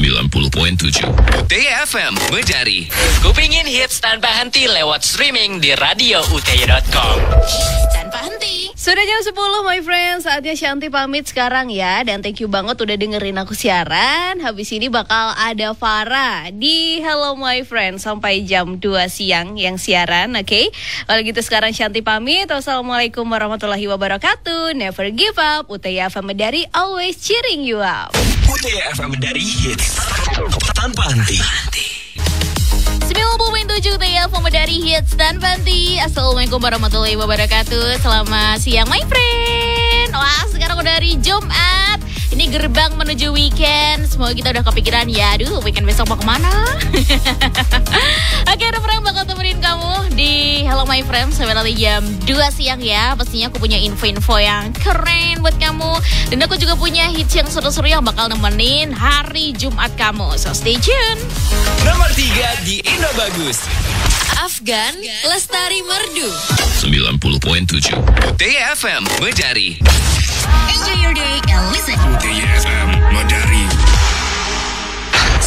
90.7 UTY-FM Medari. Kupingin hits tanpa henti lewat streaming di radio UTY.com. Tanpa henti. Sudah jam 10 my friends, saatnya Shanti pamit sekarang ya. Dan thank you banget udah dengerin aku siaran. Habis ini bakal ada Farah di Hello my friends sampai jam 2 siang yang siaran, oke? Kalau gitu sekarang Shanti pamit. Wassalamualaikum warahmatullahi wabarakatuh. Never give up, UTY-FM Medari always cheering you up. UTY-FM Medari hits tanpa henti. 90.7 UTY-FM Medari hits tanpa henti. Assalamualaikum warahmatullahi wabarakatuh. Selamat siang my friend. Wah, sekarang udah hari Jumat. Ini gerbang menuju weekend. Semoga kita udah kepikiran ya. Aduh, weekend besok mau kemana? Oke, Refreng bakal temenin kamu di Hello My Friends sampai nanti jam 2 siang ya. Pastinya aku punya info-info yang keren buat kamu. Dan aku juga punya hits yang seru-seru yang bakal nemenin hari Jumat kamu. So stay tune. Nomor 3 di Indo Bagus. Afgan Lestari Merdu. 90.7 UTY-FM Medari. Enjoy your day and listen. UTY-FM Medari.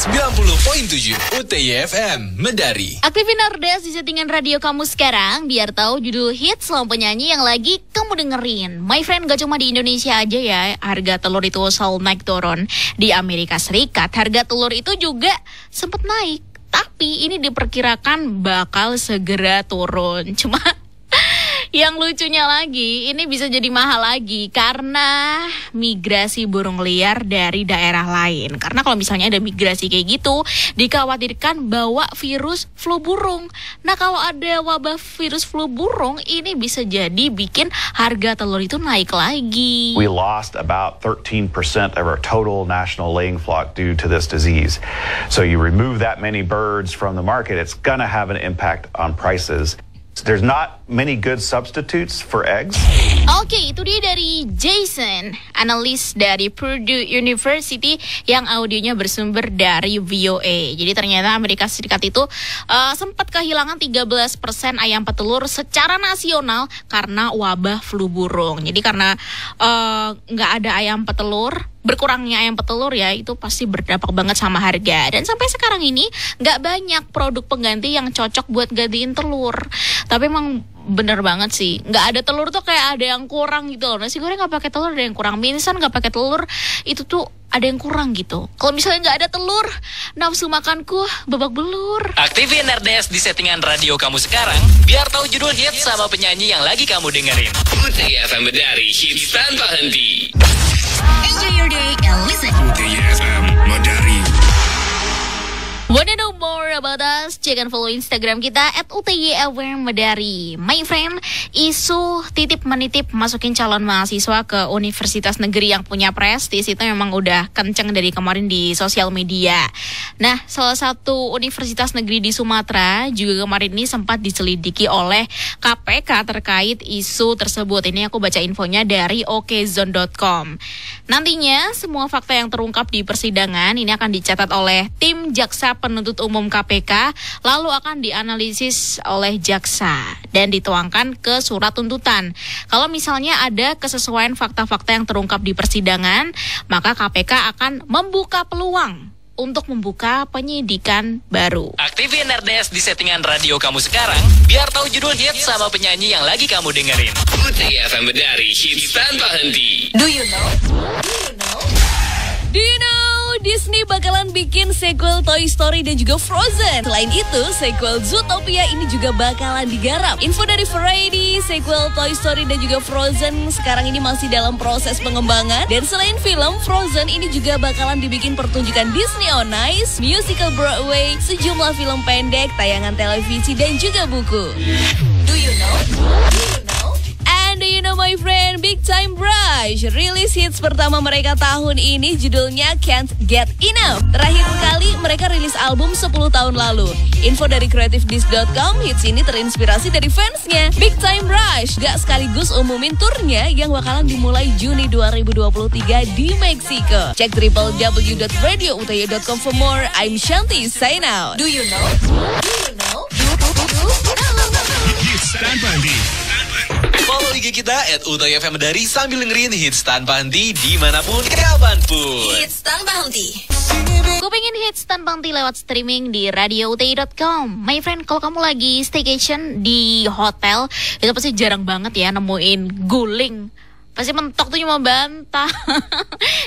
90.7 UTY-FM Medari. Aktifin RDS di settingan radio kamu sekarang biar tahu judul hits sama penyanyi yang lagi kamu dengerin. My friend, gak cuma di Indonesia aja ya harga telur itu selalu naik turun. Di Amerika Serikat harga telur itu juga sempat naik. Tapi ini diperkirakan bakal segera turun. Cuma yang lucunya lagi, ini bisa jadi mahal lagi karena migrasi burung liar dari daerah lain. Karena kalau misalnya ada migrasi kayak gitu, dikhawatirkan bawa virus flu burung. Nah, kalau ada wabah virus flu burung, ini bisa jadi bikin harga telur itu naik lagi. We lost about 13% of our total national laying flock due to this disease. So you remove that many birds from the market, it's gonna have an impact on prices. There's not many good substitutes for eggs. Oke, itu dia dari Jason, analis dari Purdue University yang audionya bersumber dari VOA. Jadi ternyata Amerika Serikat itu sempat kehilangan 13% ayam petelur secara nasional karena wabah flu burung. Jadi karena nggak ada ayam petelur, berkurangnya ayam petelur ya, itu pasti berdampak banget sama harga. Dan sampai sekarang ini nggak banyak produk pengganti yang cocok buat gantiin telur. Tapi emang bener banget sih, nggak ada telur tuh kayak ada yang kurang gitu loh. Nasi goreng nggak pakai telur ada yang kurang, mie instan nggak pakai telur itu tuh ada yang kurang gitu. Kalau misalnya nggak ada telur, nafsu makanku babak belur. Aktifin RDS di settingan radio kamu sekarang biar tahu judul hits sama penyanyi yang lagi kamu dengerin. UTY-FM Medari hits tanpa henti. Enjoy your day and listen. UTY-FM Medari. Wanna know more about us? Cek and follow Instagram kita @UTY-Medari. My friend, isu titip menitip masukin calon mahasiswa ke universitas negeri yang punya prestis itu memang udah kenceng dari kemarin di sosial media. Nah, salah satu universitas negeri di Sumatera juga kemarin ini sempat diselidiki oleh KPK terkait isu tersebut. Ini aku baca infonya dari okezone.com. Nantinya semua fakta yang terungkap di persidangan ini akan dicatat oleh tim jaksa penuntut umum KPK, lalu akan dianalisis oleh jaksa dan dituangkan ke surat tuntutan. Kalau misalnya ada kesesuaian fakta-fakta yang terungkap di persidangan, maka KPK akan membuka peluang untuk membuka penyidikan baru. Aktifin RDS di settingan radio kamu sekarang biar tahu judul hits sama penyanyi yang lagi kamu dengerin. UTY-FM Medari hits tanpa henti. Do you know? Disney bakalan bikin sequel Toy Story dan juga Frozen. Selain itu, sequel Zootopia ini juga bakalan digarap. Info dari Variety, sequel Toy Story dan juga Frozen sekarang ini masih dalam proses pengembangan. Dan selain film, Frozen ini juga bakalan dibikin pertunjukan Disney on Ice, musical Broadway, sejumlah film pendek, tayangan televisi dan juga buku. Do you know? And do you know my friend, Big Time Rush rilis hits pertama mereka tahun ini judulnya Can't Get Enough. Terakhir kali mereka rilis album 10 tahun lalu. Info dari creativedisk.com, hits ini terinspirasi dari fansnya. Big Time Rush gak sekaligus umumin turnya yang bakalan dimulai Juni 2023 di Meksiko. Cek www.radiouty.com for more. I'm Shanti, sign out. Do you know? Hits tanpa henti. Follow IG kita @UTY-FM Medari sambil dengerin hits tanpa henti dimanapun, kapanpun. Hits tanpa henti. Kupingin hits tanpa henti lewat streaming di radiouti.com. My friend, kalau kamu lagi staycation di hotel, itu pasti jarang banget ya nemuin guling. Pasti mentok tuh cuma bantah.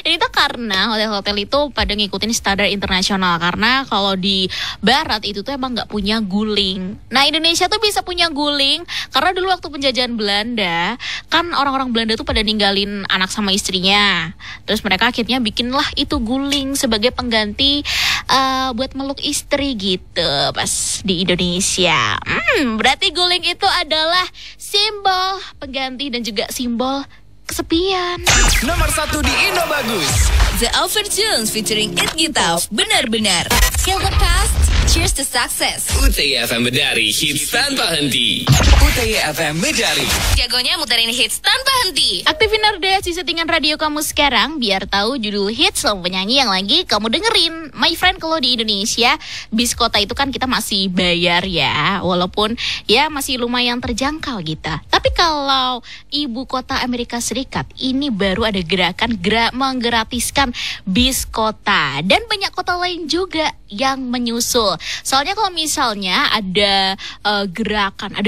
Ini tuh karena hotel-hotel itu pada ngikutin standar internasional. Karena kalau di barat itu tuh emang gak punya guling. Nah, Indonesia tuh bisa punya guling karena dulu waktu penjajahan Belanda, kan orang-orang Belanda tuh pada ninggalin anak sama istrinya. Terus mereka akhirnya bikinlah itu guling sebagai pengganti buat meluk istri gitu pas di Indonesia. Berarti guling itu adalah simbol pengganti dan juga simbol kesepian. Nomor 1 di Indo Bagus. The Overtunes featuring It Gita. Benar-benar. Kill the past, cheers to success. UTY FM Medari, hits tanpa henti. UTY FM Medari. Jagonya muterin hits tanpa henti. Aktifin RDS di settingan radio kamu sekarang biar tahu judul hits sama penyanyi yang lagi kamu dengerin. My friend, kalau di Indonesia bis kota itu kan kita masih bayar ya, walaupun ya masih lumayan terjangkau gitu. Tapi kalau ibu kota Amerika Serikat ini baru ada gerakan menggratiskan bis kota, dan banyak kota lain juga yang menyusul. Soalnya kalau misalnya ada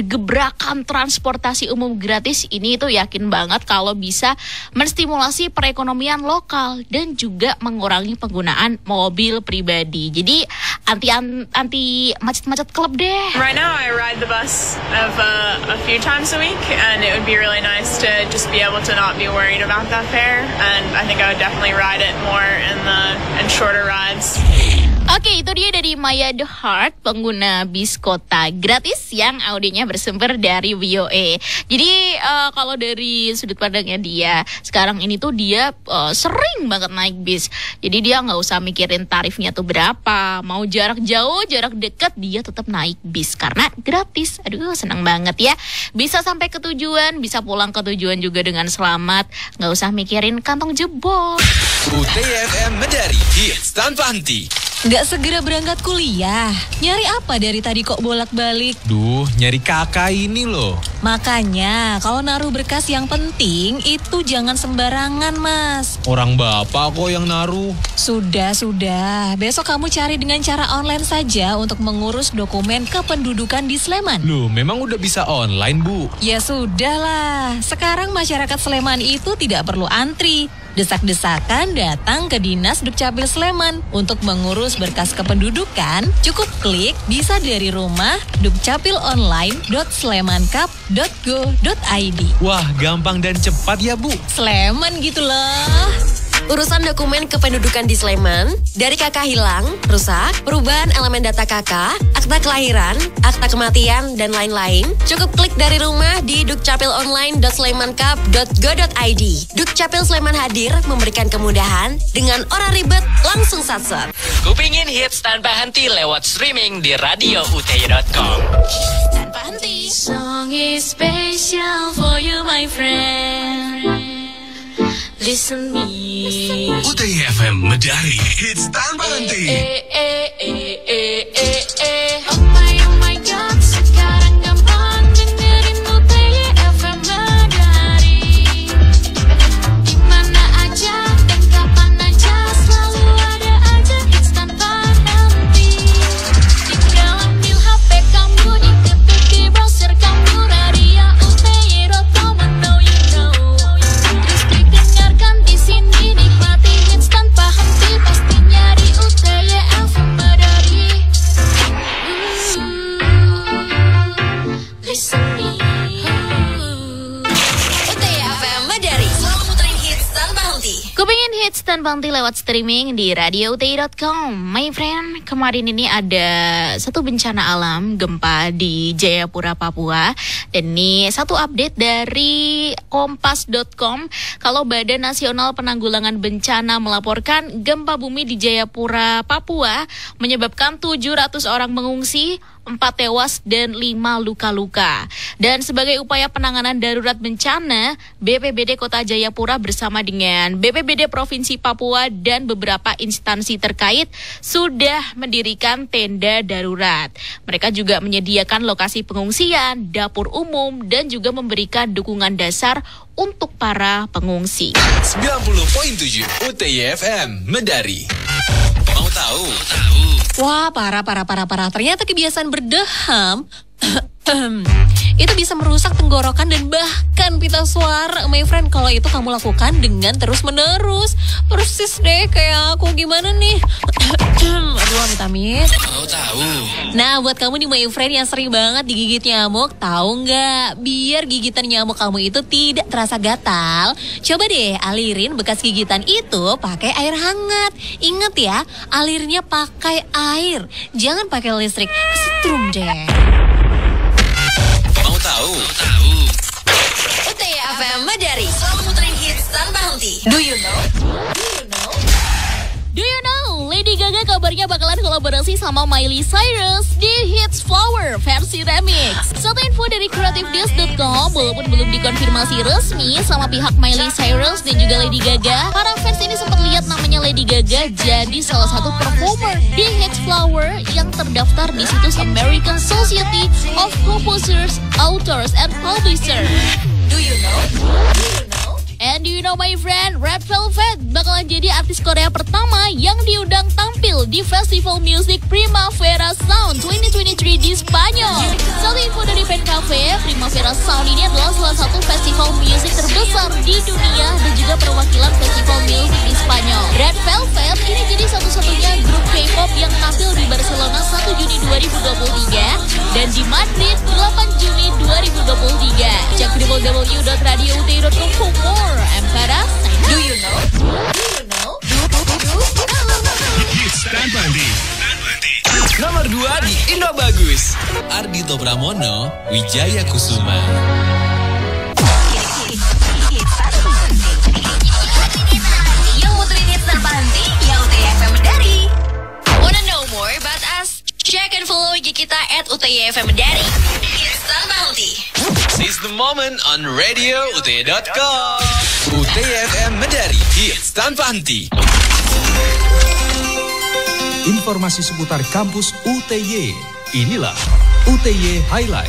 gebrakan transportasi umum gratis, ini tuh yakin banget kalau bisa menstimulasi perekonomian lokal dan juga mengurangi penggunaan mobil pribadi. Jadi anti macet-macet klub deh. Right now I ride the bus a few times a week, and it would be really nice to just be able to not be worried about that fare, and I think I would definitely ride it more in shorter rides. Oke, itu dia dari Maya The Heart, pengguna bis kota gratis yang audionya bersumber dari VOA. Jadi kalau dari sudut pandangnya dia, sekarang ini tuh dia sering banget naik bis. Jadi dia nggak usah mikirin tarifnya tuh berapa, mau jarak jauh, jarak dekat, dia tetap naik bis karena gratis. Aduh, senang banget ya. Bisa sampai ke tujuan, bisa pulang ke tujuan juga dengan selamat, nggak usah mikirin kantong jebol. UTY FM Medari, hits tanpa henti. Nggak segera berangkat kuliah. Nyari apa dari tadi kok bolak-balik? Duh, nyari kakak ini loh. Makanya, kalau naruh berkas yang penting, itu jangan sembarangan, Mas. Orang bapak kok yang naruh. Sudah. Besok kamu cari dengan cara online saja untuk mengurus dokumen kependudukan di Sleman. Loh, memang udah bisa online, Bu? Ya sudahlah. Sekarang masyarakat Sleman itu tidak perlu antri. Desak-desakan datang ke Dinas Dukcapil Sleman untuk mengurus berkas kependudukan. Cukup klik bisa dari rumah dukcapilonline.slemankap.go.id. Wah, gampang dan cepat ya, Bu. Sleman gitu loh. Urusan dokumen kependudukan di Sleman, dari KK hilang, rusak, perubahan elemen data KK, akta kelahiran, akta kematian, dan lain-lain, cukup klik dari rumah di dukcapilonline.slemankap.go.id. Dukcapil Sleman hadir memberikan kemudahan dengan orang ribet langsung satset. Kupingin hits tanpa henti lewat streaming di radiouti.com. Tanpa henti. Song is special for you, my friend. Listen me. UTY FM Medari, hits tanpa henti. Oh my God, sekarang gampang dengerin UTY FM Medari. Dimana aja dan kapan aja, selalu ada aja hits tanpa henti. Tinggalin HP kamu, diketik di browser kamu, radiouti.com, I know you know. Terus klik dengarkan di sini, nikmati hits tanpa henti, pastinya di UTY FM Medari. Listen me. UTY FM Medari, selalu muterin hits tanpa henti. Kupingin hits tanpa henti lewat streaming di radiouti.com. My friend, kemarin ini ada satu bencana alam, gempa di Jayapura, Papua. Dan ini satu update dari kompas.com. Kalau Badan Nasional Penanggulangan Bencana melaporkan gempa bumi di Jayapura, Papua menyebabkan 700 orang mengungsi, 4 tewas dan 5 luka-luka. Dan sebagai upaya penanganan darurat bencana, BPBD Kota Jayapura bersama dengan BPBD Provinsi Papua dan beberapa instansi terkait sudah mendirikan tenda darurat. Mereka juga menyediakan lokasi pengungsian, dapur umum, dan juga memberikan dukungan dasar untuk para pengungsi. 90.7 UTY FM Medari. Mau tahu Wah, parah. Ternyata kebiasaan berdeham itu bisa merusak tenggorokan dan bahkan pita suara. My friend, kalau itu kamu lakukan dengan terus-menerus, persis deh kayak aku. Gimana nih? Aduh, amit-amit. Mau tahu? Nah, buat kamu nih my friend yang sering banget digigit nyamuk, tahu nggak? Biar gigitan nyamuk kamu itu tidak terasa gatal, coba deh alirin bekas gigitan itu pakai air hangat. Ingat ya, alirnya pakai air, jangan pakai listrik. Setrum deh. Mau tahu? UTY FM Madari, selalu muterin hits tanpa henti. Do you know? Do you know, Lady Gaga kabarnya bakalan kolaborasi sama Miley Cyrus di Hits Flower versi remix. Satu info dari creativedeals.com, walaupun belum dikonfirmasi resmi sama pihak Miley Cyrus dan juga Lady Gaga, para fans ini sempat lihat namanya Lady Gaga jadi salah satu performer di Hits Flower yang terdaftar di situs American Society of Composers, Authors, and Publishers. Do you know? And do you know my friend, Red Velvet bakalan jadi artis Korea pertama yang diundang tampil di Festival Music Primavera Sound 2023 di Spanyol. Satu info dari Pen Cafe, Primavera Sound ini adalah salah satu festival musik terbesar di dunia dan juga perwakilan festival musik di Spanyol. Red Velvet ini jadi satu-satunya grup K-pop yang tampil di Barcelona 1 Juni 2023 dan di Madrid 8 Juni 2023. Cek www.radiouti.com for more. I'm Farah. Do you know? Stand Bandi. Nomor 2 di Indo Bagus. Ardhito Pramono, Wijaya Kusuma. Yang muterin hits tanpa henti, ya UTY FM Madari. Wanna know more about us? Check and follow IG kita @UTY FM Madari. Hits tanpa henti. Seize the moment on radio.uty.com. UTY FM Madari, hits tanpa henti. Informasi seputar kampus UTY. Inilah UTY Highlight.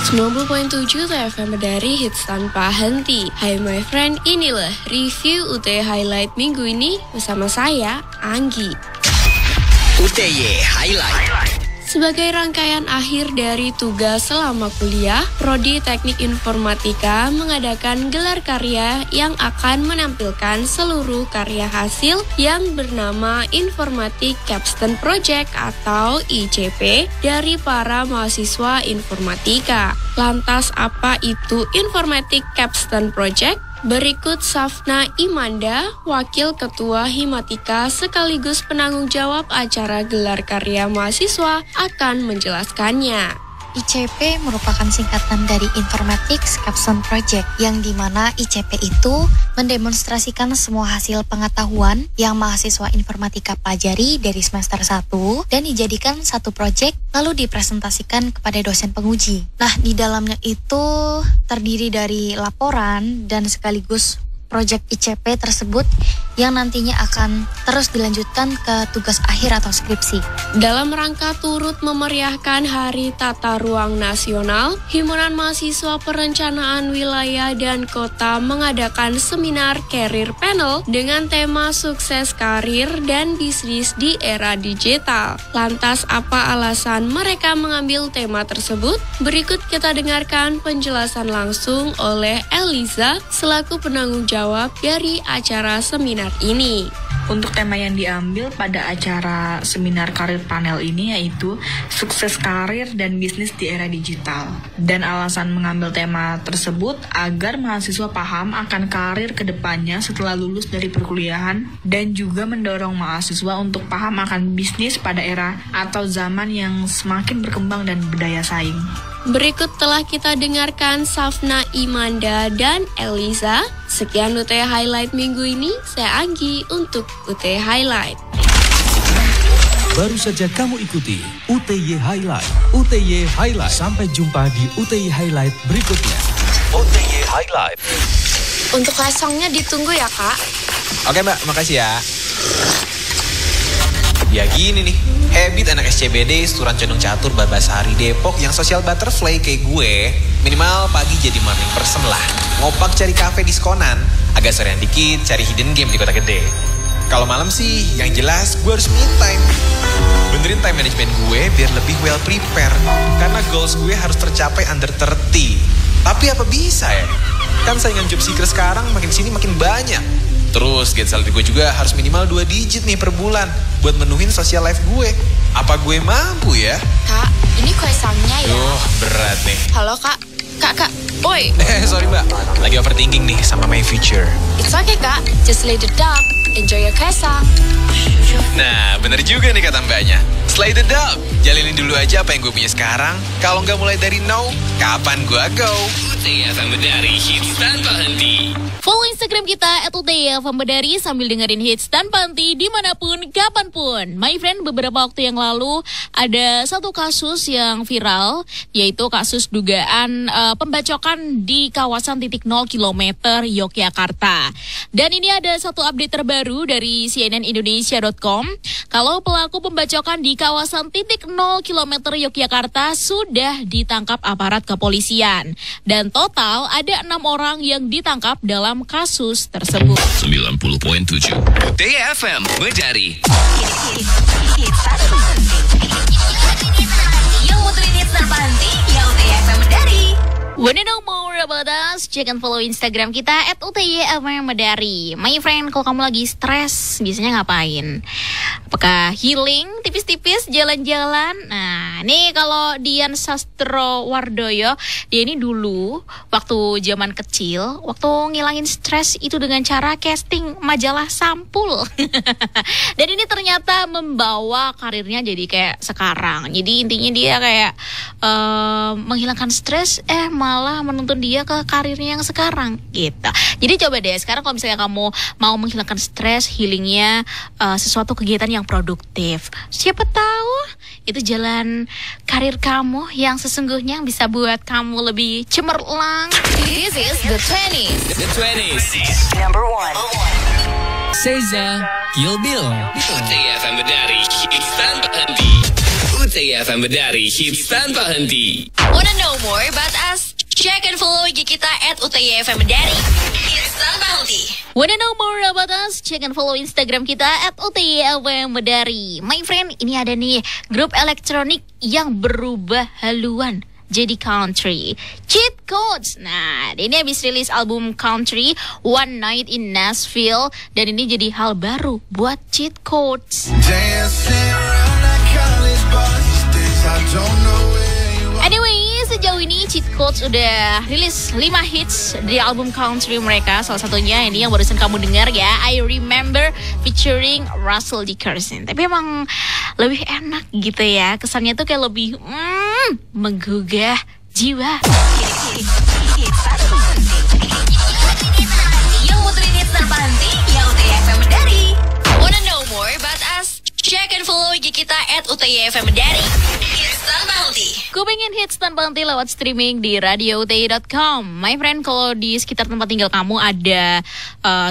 90.7 TFM Madari, hits tanpa henti. Hai my friend, inilah review UTY Highlight minggu ini bersama saya, Anggi. UTY Highlight. Sebagai rangkaian akhir dari tugas selama kuliah, Prodi Teknik Informatika mengadakan gelar karya yang akan menampilkan seluruh karya hasil yang bernama Informatik Capstone Project atau ICP dari para mahasiswa informatika. Lantas apa itu Informatik Capstone Project? Berikut Safna Imanda, Wakil Ketua Himatika sekaligus penanggung jawab acara gelar karya mahasiswa akan menjelaskannya. ICP merupakan singkatan dari Informatics Capstone Project, yang dimana ICP itu mendemonstrasikan semua hasil pengetahuan yang mahasiswa informatika pelajari dari semester 1 dan dijadikan satu project lalu dipresentasikan kepada dosen penguji. Nah, di dalamnya itu terdiri dari laporan dan sekaligus project ICP tersebut yang nantinya akan terus dilanjutkan ke tugas akhir atau skripsi. Dalam rangka turut memeriahkan Hari Tata Ruang Nasional, Himpunan Mahasiswa Perencanaan Wilayah dan Kota mengadakan seminar Career Panel dengan tema Sukses Karir dan Bisnis di Era Digital. Lantas apa alasan mereka mengambil tema tersebut? Berikut kita dengarkan penjelasan langsung oleh Eliza selaku penanggung jawab dari acara seminar ini. Untuk tema yang diambil pada acara seminar karir panel ini yaitu sukses karir dan bisnis di era digital. Dan alasan mengambil tema tersebut agar mahasiswa paham akan karir kedepannya setelah lulus dari perkuliahan dan juga mendorong mahasiswa untuk paham akan bisnis pada era atau zaman yang semakin berkembang dan berdaya saing. Berikut telah kita dengarkan Safna Imanda dan Eliza. Sekian UTY Highlight minggu ini, saya Anggi untuk UTY Highlight. Baru saja kamu ikuti UTY Highlight. UTY Highlight. Sampai jumpa di UTY Highlight berikutnya. UTY Highlight. Untuk lesongnya ditunggu ya, Kak. Oke Mbak, makasih ya. Ya gini nih, habit anak SCBD Seturan Condong Catur Babasari Depok yang social butterfly kayak gue, minimal pagi jadi morning person lah. Ngopak cari kafe diskonan, agak sorean dikit cari hidden game di kota gede. Kalau malam sih, yang jelas gue harus me time. Benerin time management gue biar lebih well prepare. Karena goals gue harus tercapai under 30. Tapi apa bisa ya? Kan saingan job seeker sekarang makin sini makin banyak. Terus get salary gue juga harus minimal 2 digit nih per bulan buat menuhin social life gue. Apa gue mampu ya? Kak, ini kue sangnya ya. Berat nih. Halo kak. Kak, boy. Sorry mbak, lagi overthinking nih sama my future. It's okay kak, just lay the dog. Enjoy your kesang. Nah, bener juga nih kata mbaknya. Slay the dog. Jalinin dulu aja apa yang gue punya sekarang. Kalau nggak mulai dari now, kapan gue go? UTFM Medari Hits Tanpa Henti. Follow Instagram kita @UTFM Medari sambil dengerin hits tanpa henti dimanapun, kapanpun. My friend, beberapa waktu yang lalu ada satu kasus yang viral, yaitu kasus dugaan pembacokan di kawasan titik 0 km Yogyakarta. Dan ini ada satu update terbaru dari cnnindonesia.com. Kalau pelaku pembacokan di kawasan titik 0 km Yogyakarta sudah ditangkap aparat kepolisian. Dan total ada 6 orang yang ditangkap dalam kasus tersebut. 90.7 UTFM Medari. Yang muterin hits tanpa henti, ya UTFM Medari. Wanna know more about us? Check and follow Instagram kita @UTYFM Medari. My friend, kalau kamu lagi stres, biasanya ngapain? Apakah healing, tipis-tipis, jalan-jalan? Nah, nih kalau Dian Sastrowardoyo, dia ini dulu waktu zaman kecil, waktu ngilangin stres itu dengan cara casting majalah sampul. Dan ini ternyata membawa karirnya jadi kayak sekarang. Jadi intinya dia kayak menghilangkan stres, malah menuntun dia ke karirnya yang sekarang gitu. Jadi coba deh sekarang kalau misalnya kamu mau menghilangkan stres, healingnya sesuatu kegiatan yang produktif. Siapa tahu itu jalan karir kamu yang sesungguhnya bisa buat kamu lebih cemerlang. This is the 20s. The 20s. Number 1. Seiza, Kill Bill. UTFM Medari Hits Tanpa Henti. UTFM Medari Hits Tanpa Henti. Wanna know more about us? Check and follow IG kita @UTYFM Medari. Hits tanpa henti. Wanna know more about us? Check and follow Instagram kita @UTYFM Medari. My friend, ini ada nih grup elektronik yang berubah haluan jadi country. Cheat Codes. Nah, ini habis rilis album country One Night in Nashville, dan ini jadi hal baru buat Cheat Codes. Anyway, sejauh ini Cheat Codes udah rilis 5 hits dari album country mereka. Salah satunya ini yang barusan kamu dengar ya, I Remember featuring Russell Dickerson. Tapi emang lebih enak gitu ya, kesannya tuh kayak lebih menggugah jiwa. Yang muterin hits tanpa henti, ya UTFM Medari. Wanna know more about us? Check and follow IG kita @UTYFM Medari. Hits tanpa henti. Kupingin hits tanpa henti lewat streaming di radiouti.com. My friend, kalau di sekitar tempat tinggal kamu ada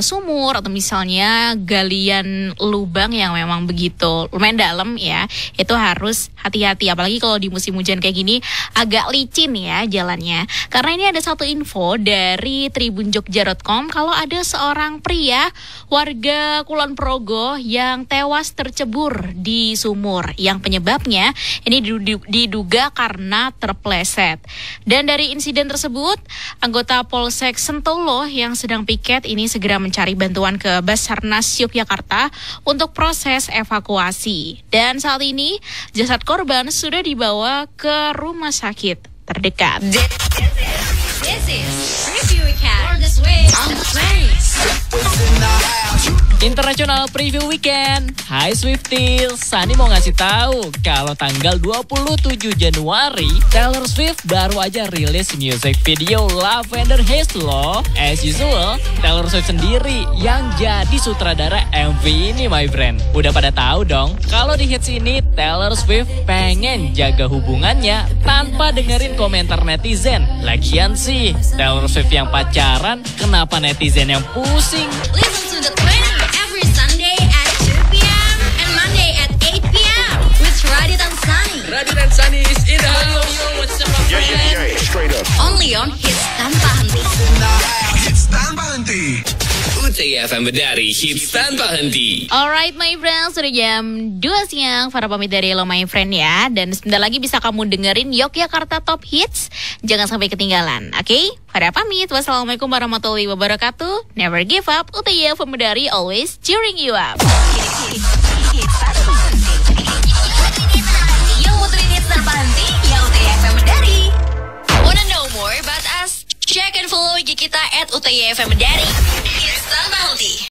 sumur atau misalnya galian lubang yang memang begitu lumayan dalam ya, itu harus hati-hati. Apalagi kalau di musim hujan kayak gini agak licin ya jalannya. Karena ini ada satu info dari tribunjogja.com kalau ada seorang pria warga Kulon Progo yang tewas tercebur di sumur, yang penyebabnya ini diduga karena terpleset. Dan dari insiden tersebut, anggota Polsek Sentolo yang sedang piket ini segera mencari bantuan ke Basarnas Yogyakarta untuk proses evakuasi. Dan saat ini jasad korban sudah dibawa ke rumah sakit terdekat. This is Review Weekend. For this week on the 20s. International Preview Weekend. Hai Swifties, Sunny mau ngasih tahu kalau tanggal 27 Januari Taylor Swift baru aja rilis music video Lavender Haze loh. As usual, Taylor Swift sendiri yang jadi sutradara MV ini my friend. Udah pada tahu dong kalau di hits ini Taylor Swift pengen jaga hubungannya tanpa dengerin komentar netizen. Lagian sih Taylor Swift yang pacaran, kenapa netizen yang pusing? Listen to the 20 every Sunday at 2 p.m. and Monday at 8 p.m. with Radit and Sunny. Radit and Sunny is in the house. What's up, my friend? Straight up. Only on Hits Tanpa Henti. Hits Tanpa Henti. UTFM FM Medari, hits tanpa henti. Alright my friends, sudah jam 2 siang. Farah pamit dari Hello my friend ya. Dan sebentar lagi bisa kamu dengerin Yogyakarta Top Hits. Jangan sampai ketinggalan, oke? Farah pamit. Wassalamualaikum warahmatullahi wabarakatuh. Never give up. UTY FM Medari, always cheering you up. Yang muterin hits tanpa henti, ya UTY FM Medari. Wanna know more about us? Check and follow IG kita @UTY FM Medari.